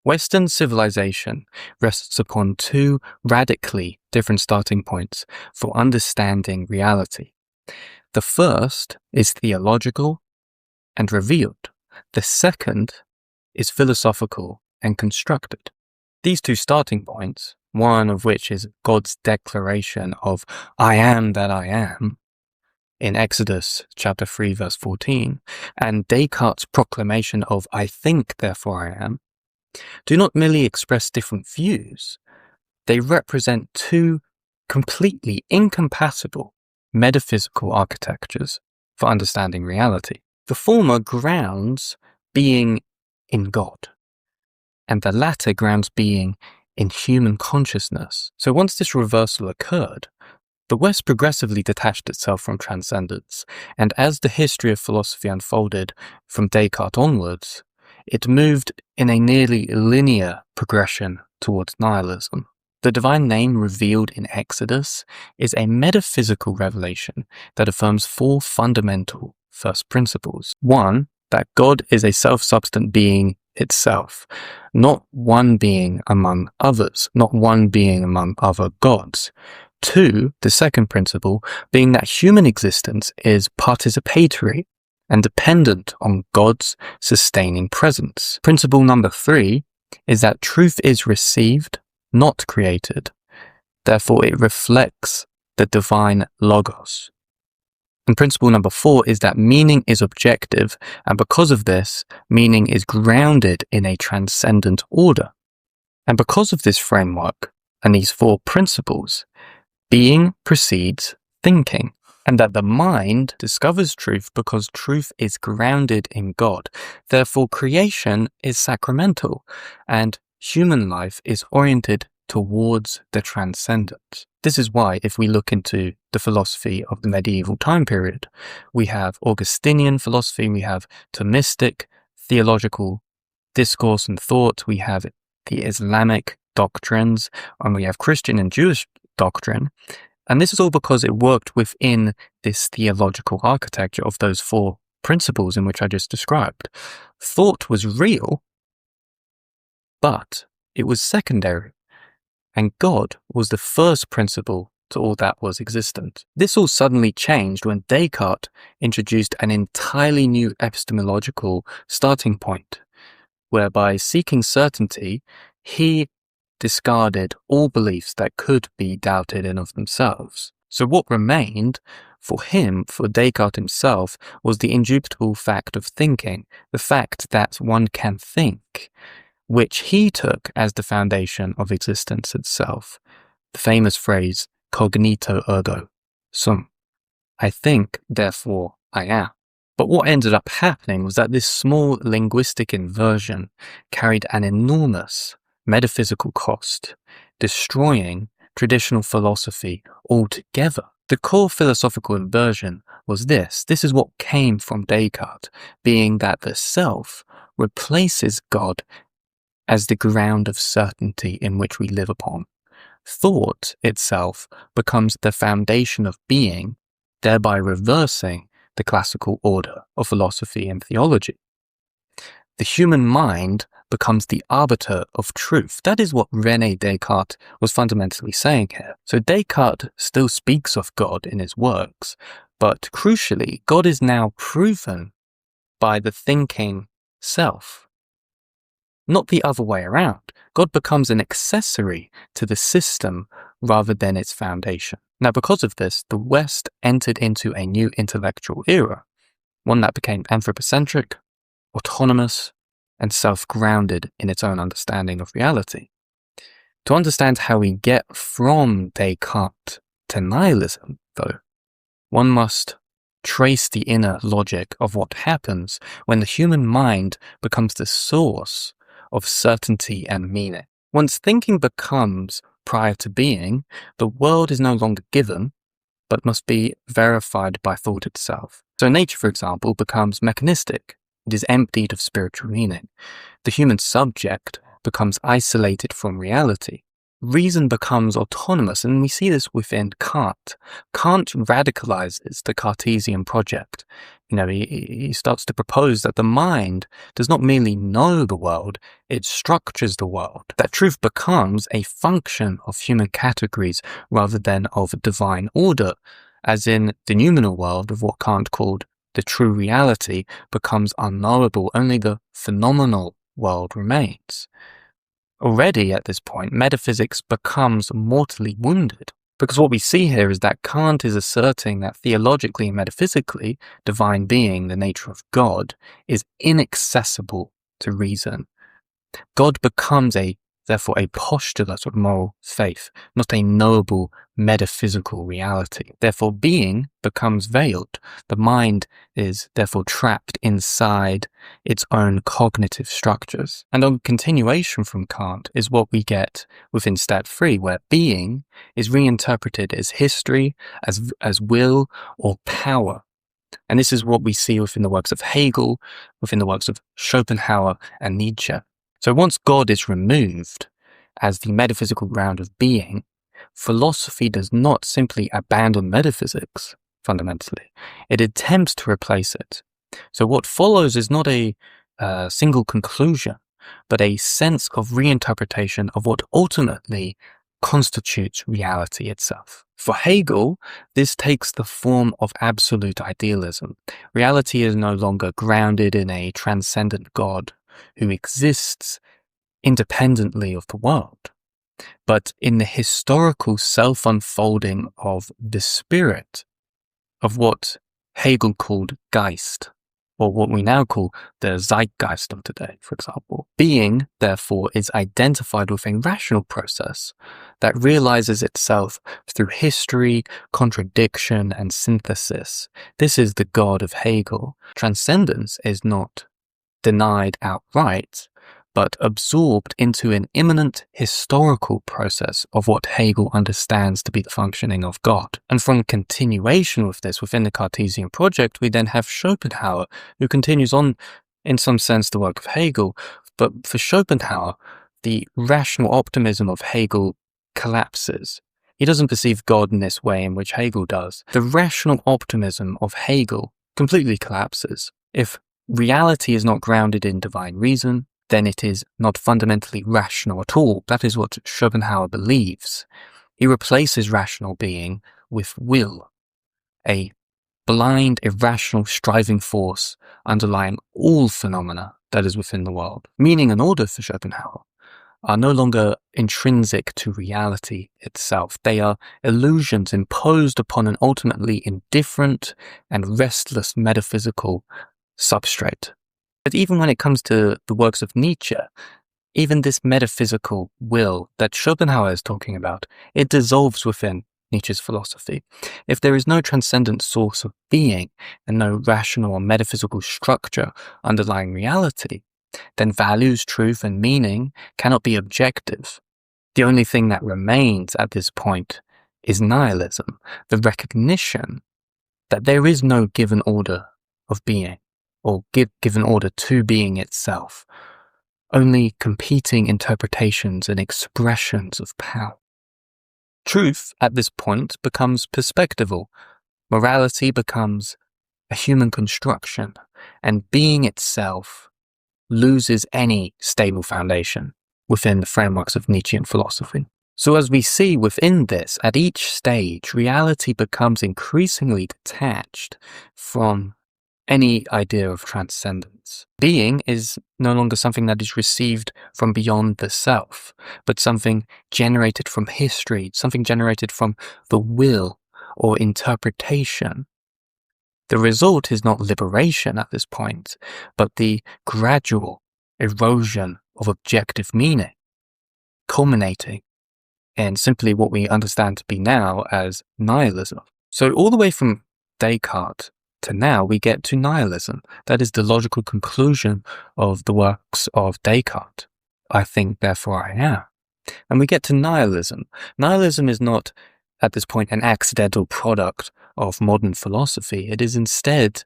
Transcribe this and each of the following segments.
Western civilization rests upon two radically different starting points for understanding reality. The first is theological and revealed. The second is philosophical and constructed. These two starting points, one of which is God's declaration of "I am that I am" in Exodus chapter 3 verse 14, and Descartes' proclamation of "I think therefore I am," do not merely express different views, they represent two completely incompatible metaphysical architectures for understanding reality. The former grounds being in God, and the latter grounds being in human consciousness. So once this reversal occurred, the West progressively detached itself from transcendence, and as the history of philosophy unfolded from Descartes onwards, it moved in a nearly linear progression towards nihilism. The divine name revealed in Exodus is a metaphysical revelation that affirms four fundamental first principles. One, that God is a self-substant being itself, not one being among others, not one being among other gods. Two, the second principle, being that human existence is participatory and dependent on God's sustaining presence. Principle number three is that truth is received, not created. Therefore, it reflects the divine logos. And principle number four is that meaning is objective, and because of this, meaning is grounded in a transcendent order. And because of this framework and these four principles, being precedes thinking, and that the mind discovers truth because truth is grounded in God. Therefore, creation is sacramental, and human life is oriented towards the transcendent. This is why, if we look into the philosophy of the medieval time period, we have Augustinian philosophy, we have Thomistic theological discourse and thought, we have the Islamic doctrines, and we have Christian and Jewish doctrine. And this is all because it worked within this theological architecture of those four principles in which I just described. Thought was real, but it was secondary, and God was the first principle to all that was existent. This all suddenly changed when Descartes introduced an entirely new epistemological starting point, whereby seeking certainty, he discarded all beliefs that could be doubted in of themselves. So what remained for him, for Descartes himself, was the indubitable fact of thinking, the fact that one can think, which he took as the foundation of existence itself. The famous phrase, cognito ergo sum. I think, therefore I am. But what ended up happening was that this small linguistic inversion carried an enormous metaphysical cost, destroying traditional philosophy altogether. The core philosophical inversion was this. This is what came from Descartes, being that the self replaces God as the ground of certainty in which we live upon. Thought itself becomes the foundation of being, thereby reversing the classical order of philosophy and theology. The human mind becomes the arbiter of truth. That is what René Descartes was fundamentally saying here. So Descartes still speaks of God in his works, but crucially, God is now proven by the thinking self. Not the other way around. God becomes an accessory to the system rather than its foundation. Now, because of this, the West entered into a new intellectual era, one that became anthropocentric, autonomous, and self-grounded in its own understanding of reality. To understand how we get from Descartes to nihilism, though, one must trace the inner logic of what happens when the human mind becomes the source of certainty and meaning. Once thinking becomes prior to being, the world is no longer given, but must be verified by thought itself. So nature, for example, becomes mechanistic. It is emptied of spiritual meaning. The human subject becomes isolated from reality. Reason becomes autonomous, and we see this within Kant. Kant radicalizes the Cartesian project, He starts to propose that the mind does not merely know the world, it structures the world. That truth becomes a function of human categories rather than of divine order, as in the noumenal world of what Kant called the true reality becomes unknowable, only the phenomenal world remains. Already at this point, metaphysics becomes mortally wounded, because what we see here is that Kant is asserting that theologically and metaphysically, divine being, the nature of God, is inaccessible to reason. God becomes therefore a postulate of moral faith, not a knowable metaphysical reality. Therefore, being becomes veiled. The mind is therefore trapped inside its own cognitive structures. And on continuation from Kant is what we get within Stat 3, where being is reinterpreted as history, as will, or power. And this is what we see within the works of Hegel, within the works of Schopenhauer and Nietzsche. So once God is removed as the metaphysical ground of being, philosophy does not simply abandon metaphysics, fundamentally. It attempts to replace it. So what follows is not a single conclusion, but a sense of reinterpretation of what ultimately constitutes reality itself. For Hegel, this takes the form of absolute idealism. Reality is no longer grounded in a transcendent God who exists independently of the world, but in the historical self-unfolding of the spirit, of what Hegel called Geist, or what we now call the zeitgeist of today, for example. Being, therefore, is identified with a rational process that realizes itself through history, contradiction, and synthesis. This is the God of Hegel. Transcendence is not denied outright, but absorbed into an immanent historical process of what Hegel understands to be the functioning of God. And from continuation with this within the Cartesian project, we then have Schopenhauer, who continues on, in some sense, the work of Hegel. But for Schopenhauer, the rational optimism of Hegel collapses. He doesn't perceive God in this way in which Hegel does. The rational optimism of Hegel completely collapses. If reality is not grounded in divine reason, then it is not fundamentally rational at all. That is what Schopenhauer believes. He replaces rational being with will, a blind, irrational, striving force underlying all phenomena that is within the world. Meaning and order for Schopenhauer are no longer intrinsic to reality itself. They are illusions imposed upon an ultimately indifferent and restless metaphysical substrate. But even when it comes to the works of Nietzsche, even this metaphysical will that Schopenhauer is talking about, it dissolves within Nietzsche's philosophy. If there is no transcendent source of being and no rational or metaphysical structure underlying reality, then values, truth, and meaning cannot be objective. The only thing that remains at this point is nihilism, the recognition that there is no given order of being, or given order to being itself, only competing interpretations and expressions of power. Truth, at this point, becomes perspectival. Morality becomes a human construction, and being itself loses any stable foundation within the frameworks of Nietzschean philosophy. So as we see within this, at each stage, reality becomes increasingly detached from any idea of transcendence. Being is no longer something that is received from beyond the self, but something generated from history, something generated from the will or interpretation. The result is not liberation at this point, but the gradual erosion of objective meaning, culminating in simply what we understand to be now as nihilism. So all the way from Descartes to now, we get to nihilism. That is the logical conclusion of the works of Descartes. I think, therefore I am. And we get to nihilism. Nihilism is not, at this point, an accidental product of modern philosophy. It is instead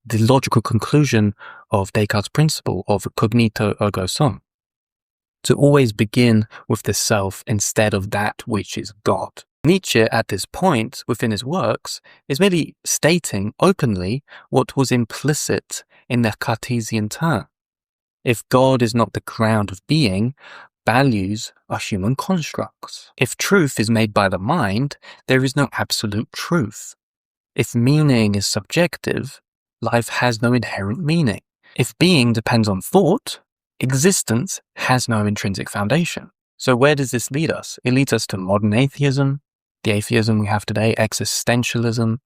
the logical conclusion of Descartes' principle of cognito ergo sum, to always begin with the self instead of that which is God. Nietzsche, at this point within his works, is merely stating openly what was implicit in the Cartesian term. If God is not the ground of being, values are human constructs. If truth is made by the mind, there is no absolute truth. If meaning is subjective, life has no inherent meaning. If being depends on thought, existence has no intrinsic foundation. So where does this lead us? It leads us to modern atheism, the atheism we have today, existentialism,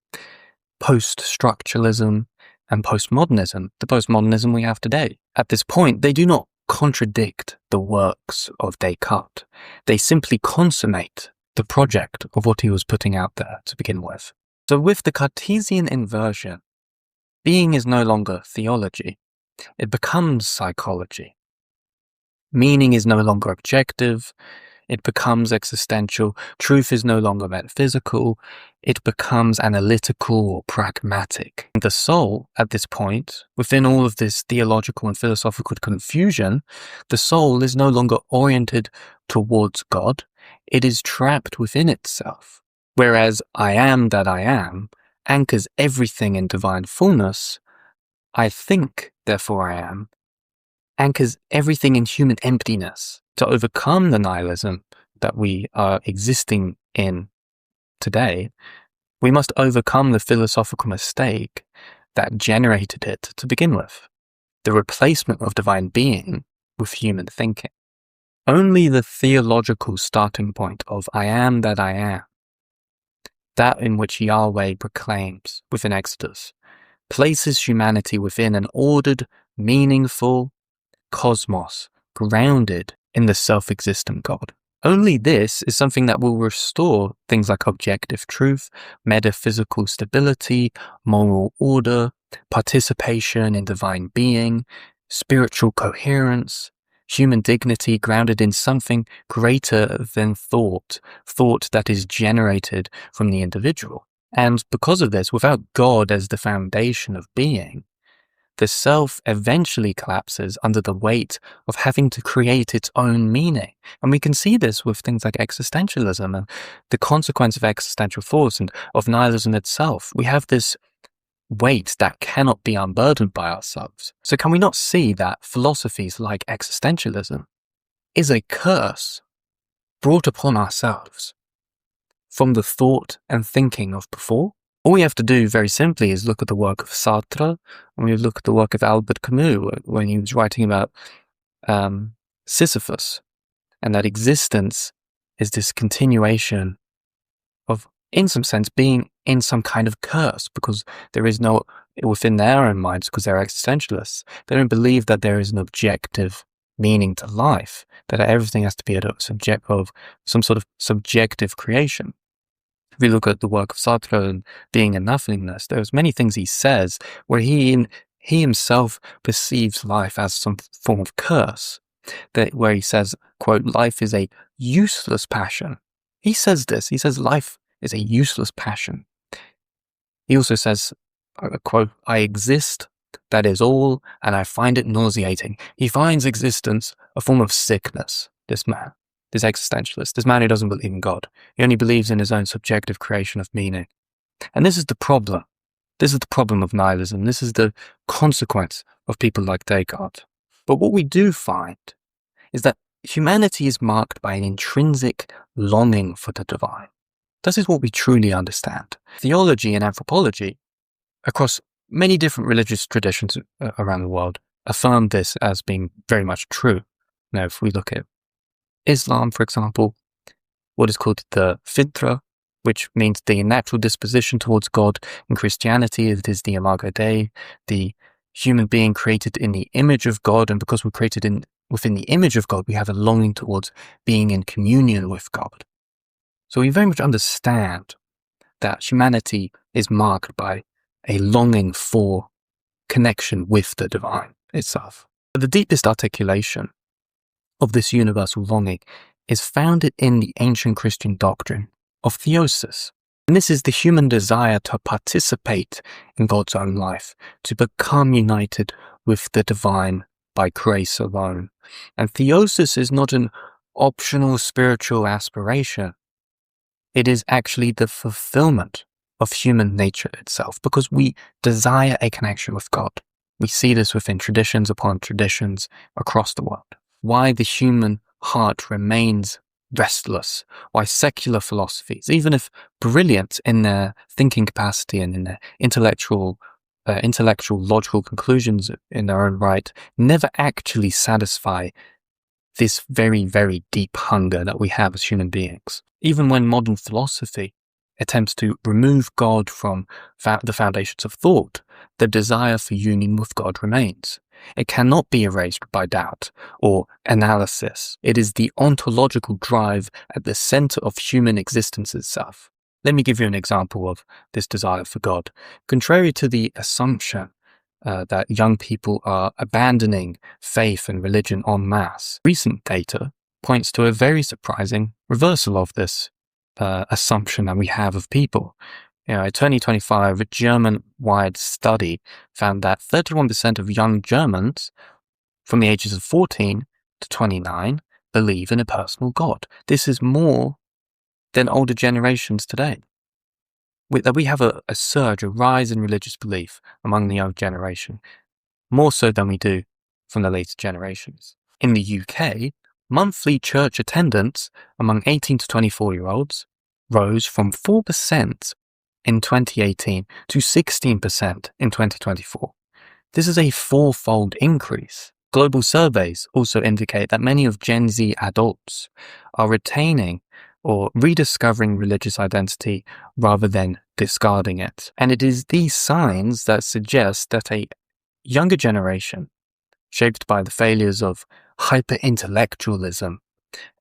post-structuralism, and postmodernism, the postmodernism we have today. At this point, they do not contradict the works of Descartes. They simply consummate the project of what he was putting out there to begin with. So with the Cartesian inversion, being is no longer theology. It becomes psychology. Meaning is no longer objective. It becomes existential. Truth is no longer metaphysical. It becomes analytical or pragmatic. The soul, at this point, within all of this theological and philosophical confusion, the soul is no longer oriented towards God. It is trapped within itself. Whereas I am that I am anchors everything in divine fullness, I think, therefore I am, anchors everything in human emptiness. To overcome the nihilism that we are existing in today, we must overcome the philosophical mistake that generated it to begin with, the replacement of divine being with human thinking. Only the theological starting point of I am that I am, that in which Yahweh proclaims within Exodus, places humanity within an ordered, meaningful cosmos, grounded in the self-existent God. Only this is something that will restore things like objective truth, metaphysical stability, moral order, participation in divine being, spiritual coherence, human dignity grounded in something greater than thought that is generated from the individual. And because of this, without God as the foundation of being, the self eventually collapses under the weight of having to create its own meaning. And we can see this with things like existentialism and the consequence of existential thoughts and of nihilism itself. We have this weight that cannot be unburdened by ourselves. So can we not see that philosophies like existentialism is a curse brought upon ourselves from the thought and thinking of before? All we have to do very simply is look at the work of Sartre, and we look at the work of Albert Camus when he was writing about Sisyphus, and that existence is this continuation of, in some sense, being in some kind of curse, because there is no, within their own minds, because they're existentialists, they don't believe that there is an objective meaning to life, that everything has to be a subject of some sort of subjective creation. If we look at the work of Sartre and being and nothingness, there's many things he says where he himself perceives life as some form of curse, where he says, quote, life is a useless passion. He says this, he says life is a useless passion. He also says, quote, I exist, that is all, and I find it nauseating. He finds existence a form of sickness, this man. This existentialist, this man who doesn't believe in God. He only believes in his own subjective creation of meaning. And this is the problem. This is the problem of nihilism. This is the consequence of people like Descartes. But what we do find is that humanity is marked by an intrinsic longing for the divine. This is what we truly understand. Theology and anthropology, across many different religious traditions around the world, affirm this as being very much true. Now, if we look at Islam, for example, what is called the fitra, which means the natural disposition towards God. In Christianity, it is the imago Dei, the human being created in the image of God, and because we're created within the image of God, we have a longing towards being in communion with God. So we very much understand that humanity is marked by a longing for connection with the divine itself. But the deepest articulation of this universal longing is founded in the ancient Christian doctrine of theosis. And this is the human desire to participate in God's own life, to become united with the divine by grace alone. And theosis is not an optional spiritual aspiration. It is actually the fulfillment of human nature itself, because we desire a connection with God. We see this within traditions upon traditions across the world. Why the human heart remains restless, why secular philosophies, even if brilliant in their thinking capacity and in their intellectual logical conclusions in their own right, never actually satisfy this very, very deep hunger that we have as human beings. Even when modern philosophy attempts to remove God from the foundations of thought, the desire for union with God remains. It cannot be erased by doubt or analysis. It is the ontological drive at the center of human existence itself. Let me give you an example of this desire for God. Contrary to the assumption that young people are abandoning faith and religion en masse, recent data points to a very surprising reversal of this assumption that we have of people. A 2025 German-wide study found that 31% of young Germans from the ages of 14 to 29 believe in a personal God. This is more than older generations today. We have a surge, a rise in religious belief among the young generation, more so than we do from the later generations. In the UK, monthly church attendance among 18 to 24-year-olds rose from 4% in 2018 to 16% in 2024. This is a fourfold increase. Global surveys also indicate that many of Gen Z adults are retaining or rediscovering religious identity rather than discarding it. And it is these signs that suggest that a younger generation, shaped by the failures of hyper-intellectualism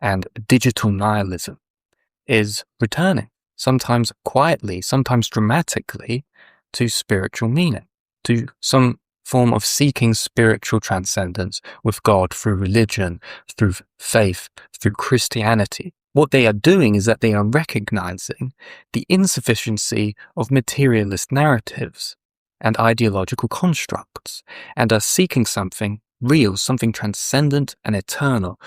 and digital nihilism, is returning, sometimes quietly, sometimes dramatically, to spiritual meaning, to some form of seeking spiritual transcendence with God through religion, through faith, through Christianity. What they are doing is that they are recognizing the insufficiency of materialist narratives and ideological constructs, and are seeking something real, something transcendent and eternal,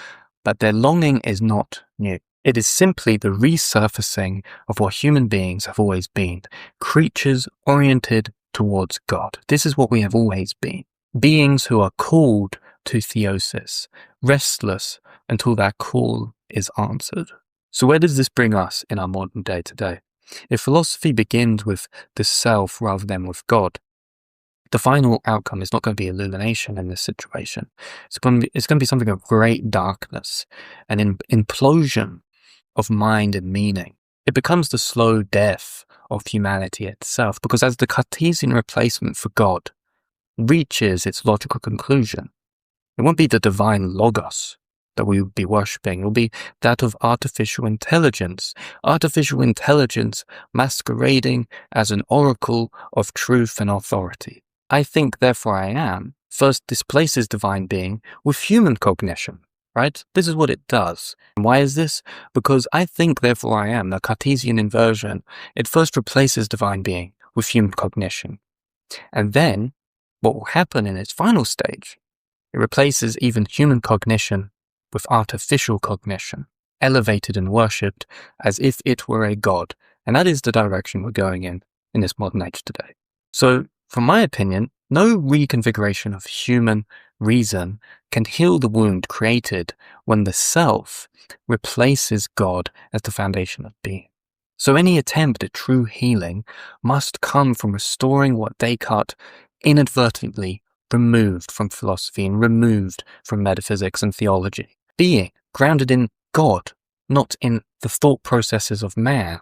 but their longing is not new. It is simply the resurfacing of what human beings have always been, creatures oriented towards God. This is what we have always been. Beings who are called to theosis, restless until that call is answered. So where does this bring us in our modern day today? If philosophy begins with the self rather than with God, the final outcome is not going to be illumination in this situation. It's going to be something of great darkness, an implosion of mind and meaning. It becomes the slow death of humanity itself, because as the Cartesian replacement for God reaches its logical conclusion, it won't be the divine logos that we would be worshipping. It will be that of artificial intelligence masquerading as an oracle of truth and authority. I think, therefore I am, first displaces divine being with human cognition, right? This is what it does. And why is this? Because I think, therefore I am, the Cartesian inversion, it first replaces divine being with human cognition. And then, what will happen in its final stage, it replaces even human cognition with artificial cognition, elevated and worshipped as if it were a god. And that is the direction we're going in this modern age today. So, from my opinion, no reconfiguration of human reason can heal the wound created when the self replaces God as the foundation of being. So any attempt at true healing must come from restoring what Descartes inadvertently removed from philosophy and removed from metaphysics and theology. Being grounded in God, not in the thought processes of man.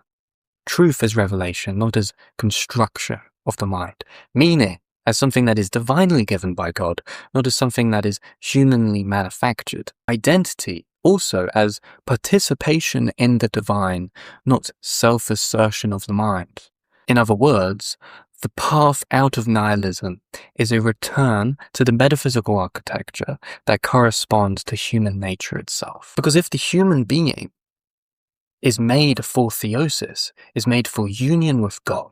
Truth as revelation, not as construction of the mind. Meaning as something that is divinely given by God, not as something that is humanly manufactured. Identity also as participation in the divine, not self-assertion of the mind. In other words, the path out of nihilism is a return to the metaphysical architecture that corresponds to human nature itself. Because if the human being is made for theosis, is made for union with God,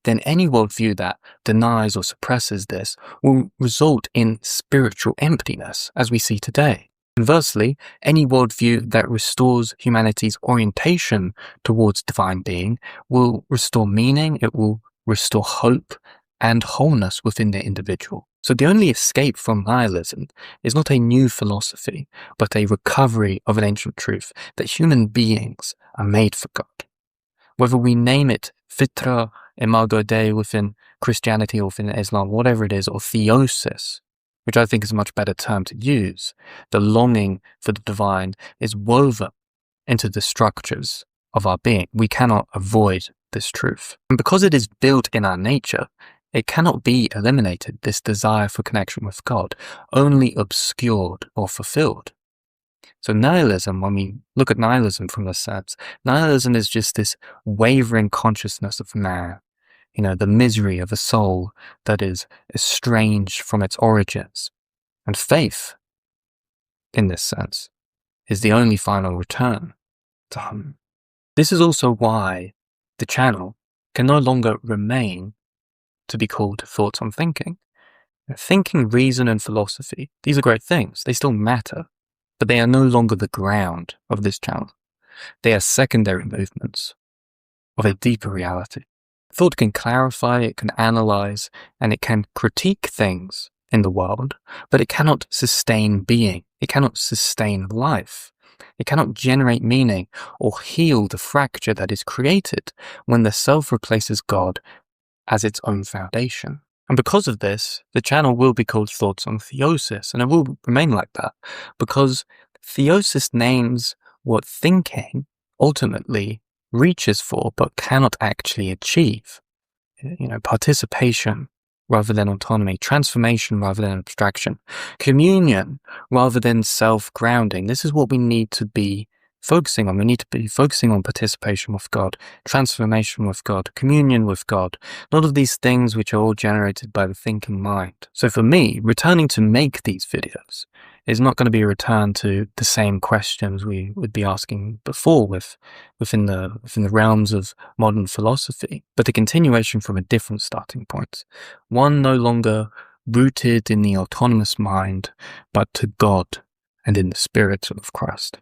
then any worldview that denies or suppresses this will result in spiritual emptiness, as we see today. Conversely, any worldview that restores humanity's orientation towards divine being will restore meaning, it will restore hope and wholeness within the individual. So the only escape from nihilism is not a new philosophy, but a recovery of an ancient truth that human beings are made for God. Whether we name it fitra, imago Dei within Christianity or within Islam, whatever it is, or theosis, which I think is a much better term to use, the longing for the divine is woven into the structures of our being. We cannot avoid this truth. And because it is built in our nature, it cannot be eliminated, this desire for connection with God, only obscured or fulfilled. So nihilism, when we look at nihilism from this sense, nihilism is just this wavering consciousness of man, the misery of a soul that is estranged from its origins. And faith, in this sense, is the only final return to home. This is also why the channel can no longer remain to be called Thoughts on Thinking. Thinking, reason, and philosophy, these are great things. They still matter, but they are no longer the ground of this channel. They are secondary movements of a deeper reality. Thought can clarify, it can analyze, and it can critique things in the world, but it cannot sustain being. It cannot sustain life. It cannot generate meaning or heal the fracture that is created when the self replaces God as its own foundation. And because of this, the channel will be called Thoughts on Theosis, and it will remain like that, because theosis names what thinking ultimately reaches for but cannot actually achieve. Participation rather than autonomy, transformation rather than abstraction, communion rather than self-grounding. This is what we need to be focusing on. We need to be focusing on participation with God, transformation with God, communion with God, not of these things which are all generated by the thinking mind. So for me, returning to make these videos is not going to be a return to the same questions we would be asking before within the realms of modern philosophy, but a continuation from a different starting point. One no longer rooted in the autonomous mind, but to God and in the spirit of Christ.